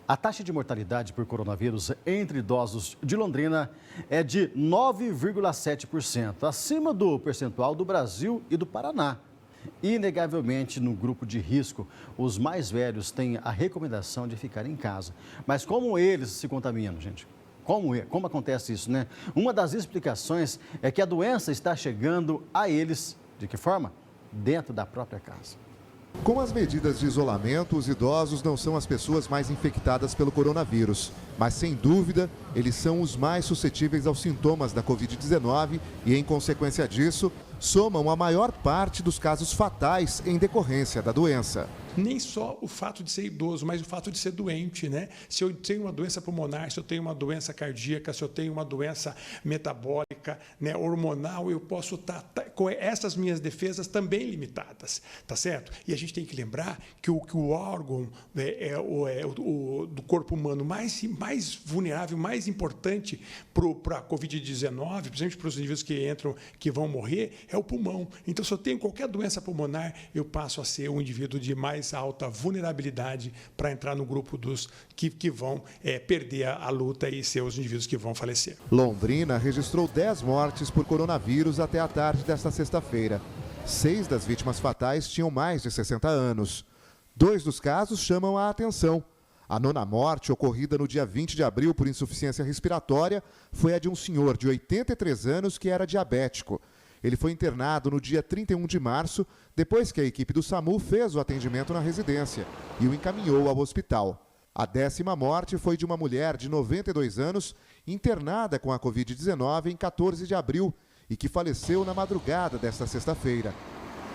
A taxa de mortalidade por coronavírus entre idosos de Londrina é de 9,7%, acima do percentual do Brasil e do Paraná. Inegavelmente, no grupo de risco, os mais velhos têm a recomendação de ficar em casa. Mas como eles se contaminam, gente? Como acontece isso, né? Uma das explicações é que a doença está chegando a eles. De que forma? Dentro da própria casa. Com as medidas de isolamento, os idosos não são as pessoas mais infectadas pelo coronavírus. Mas, sem dúvida, eles são os mais suscetíveis aos sintomas da Covid-19 e, em consequência disso, somam a maior parte dos casos fatais em decorrência da doença. Nem só o fato de ser idoso, mas o fato de ser doente, né? Se eu tenho uma doença pulmonar, se eu tenho uma doença cardíaca, se eu tenho uma doença metabólica, né, hormonal, eu posso estar com essas minhas defesas também limitadas, tá certo? E a gente tem que lembrar que o órgão do corpo humano mais vulnerável, mais importante para a Covid-19, principalmente para os indivíduos que vão morrer, é o pulmão. Então, se eu tenho qualquer doença pulmonar, eu passo a ser um indivíduo de mais alta vulnerabilidade para entrar no grupo dos que vão perder a luta e ser os indivíduos que vão falecer. Londrina registrou 10 mortes por coronavírus até a tarde desta sexta-feira. 6 das vítimas fatais tinham mais de 60 anos. 2 dos casos chamam a atenção. A 9ª morte, ocorrida no dia 20 de abril por insuficiência respiratória, foi a de um senhor de 83 anos que era diabético. Ele foi internado no dia 31 de março, depois que a equipe do SAMU fez o atendimento na residência e o encaminhou ao hospital. A 10ª morte foi de uma mulher de 92 anos, internada com a Covid-19 em 14 de abril e que faleceu na madrugada desta sexta-feira.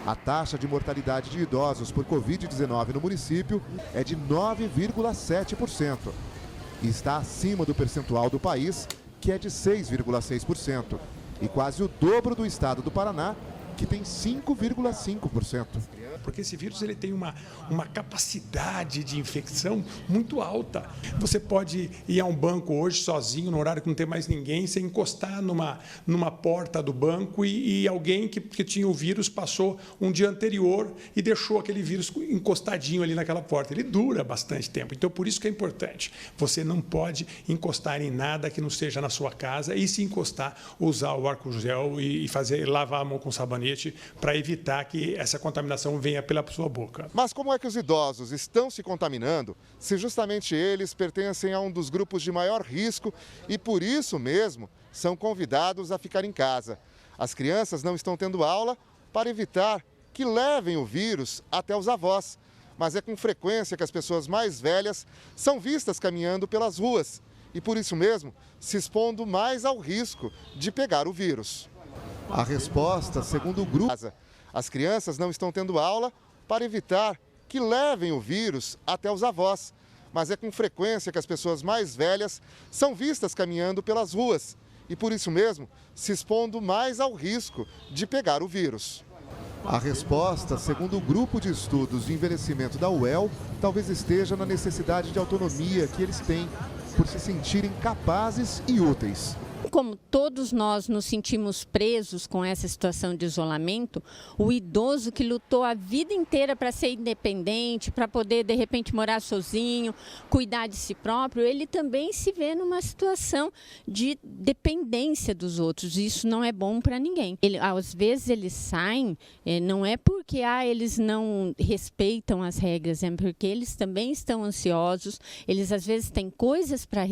A taxa de mortalidade de idosos por Covid-19 no município é de 9,7% e está acima do percentual do país, que é de 6,6%. E quase o dobro do estado do Paraná, que tem 5,5%. Porque esse vírus ele tem uma capacidade de infecção muito alta. Você pode ir a um banco hoje sozinho, no horário que não tem mais ninguém, você encostar numa porta do banco e alguém que tinha o vírus passou um dia anterior e deixou aquele vírus encostadinho ali naquela porta. Ele dura bastante tempo. Então, por isso que é importante. Você não pode encostar em nada que não seja na sua casa e, se encostar, usar o álcool gel e lavar a mão com sabonete para evitar que essa contaminação venha pela sua boca. Mas como é que os idosos estão se contaminando se justamente eles pertencem a um dos grupos de maior risco e, por isso mesmo, são convidados a ficar em casa? As crianças não estão tendo aula para evitar que levem o vírus até os avós. Mas é com frequência que as pessoas mais velhas são vistas caminhando pelas ruas e, por isso mesmo, se expondo mais ao risco de pegar o vírus. A resposta, segundo o grupo, as crianças não estão tendo aula para evitar que levem o vírus até os avós. Mas é com frequência que as pessoas mais velhas são vistas caminhando pelas ruas e, por isso mesmo, se expondo mais ao risco de pegar o vírus. A resposta, segundo o grupo de estudos de envelhecimento da UEL, talvez esteja na necessidade de autonomia que eles têm por se sentirem capazes e úteis. Como todos nós nos sentimos presos com essa situação de isolamento, o idoso que lutou a vida inteira para ser independente, para poder de repente morar sozinho, cuidar de si próprio, ele também se vê numa situação de dependência dos outros. Isso não é bom para ninguém. Às vezes eles saem, não é porque eles não respeitam as regras, é porque eles também estão ansiosos, eles às vezes têm coisas para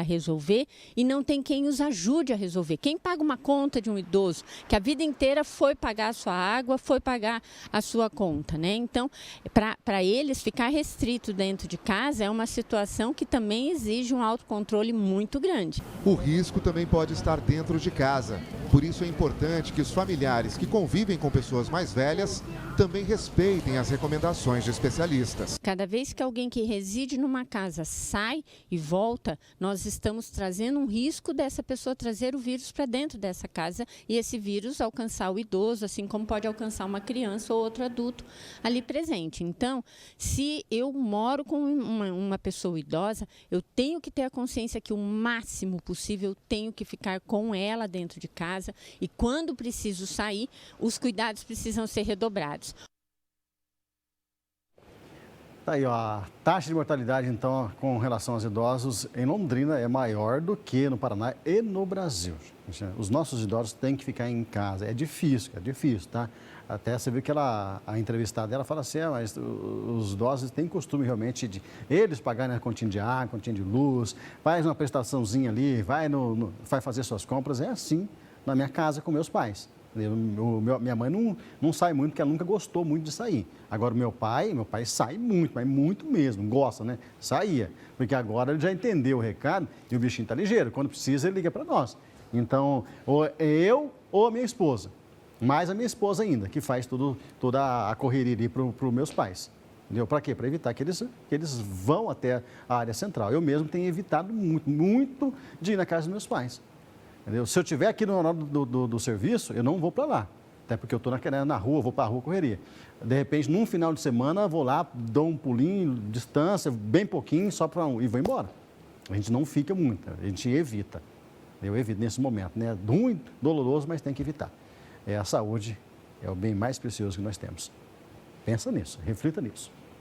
resolver e não tem quem os ajude a resolver. Quem paga uma conta de um idoso que a vida inteira foi pagar a sua água, foi pagar a sua conta, né? Então, para eles, ficar restrito dentro de casa é uma situação que também exige um autocontrole muito grande. O risco também pode estar dentro de casa. Por isso é importante que os familiares que convivem com pessoas mais velhas também respeitem as recomendações de especialistas. Cada vez que alguém que reside numa casa sai e volta, nós estamos trazendo um risco dessa pessoa trazer o vírus para dentro dessa casa e esse vírus alcançar o idoso, assim como pode alcançar uma criança ou outro adulto ali presente. Então, se eu moro com uma pessoa idosa, eu tenho que ter a consciência que o máximo possível eu tenho que ficar com ela dentro de casa e quando preciso sair, os cuidados precisam ser redobrados. Tá aí, ó, a taxa de mortalidade, então, com relação aos idosos em Londrina é maior do que no Paraná e no Brasil. Os nossos idosos têm que ficar em casa. É difícil, tá? Até você viu que a entrevistada dela fala assim, mas os idosos têm costume realmente de eles pagarem a continha de água, continha de luz, faz uma prestaçãozinha ali, vai fazer suas compras. É assim na minha casa com meus pais. Minha mãe não sai muito, porque ela nunca gostou muito de sair. Agora, meu pai sai muito, mas muito mesmo, gosta, né? Saía, porque agora ele já entendeu o recado e o bichinho está ligeiro. Quando precisa, ele liga para nós. Então, ou eu ou a minha esposa, mais a minha esposa ainda, que faz toda a correria ali para os meus pais. Entendeu? Para quê? Para evitar que eles vão até a área central. Eu mesmo tenho evitado muito de ir na casa dos meus pais. Entendeu? Se eu estiver aqui no horário do serviço, eu não vou para lá. Até porque eu estou na rua, vou para a rua correria. De repente, num final de semana, vou lá, dou um pulinho, distância, bem pouquinho, só para e vou embora. A gente não fica muito, a gente evita. Eu evito nesse momento, né? Ruim, doloroso, mas tem que evitar. A saúde é o bem mais precioso que nós temos. Pensa nisso, reflita nisso.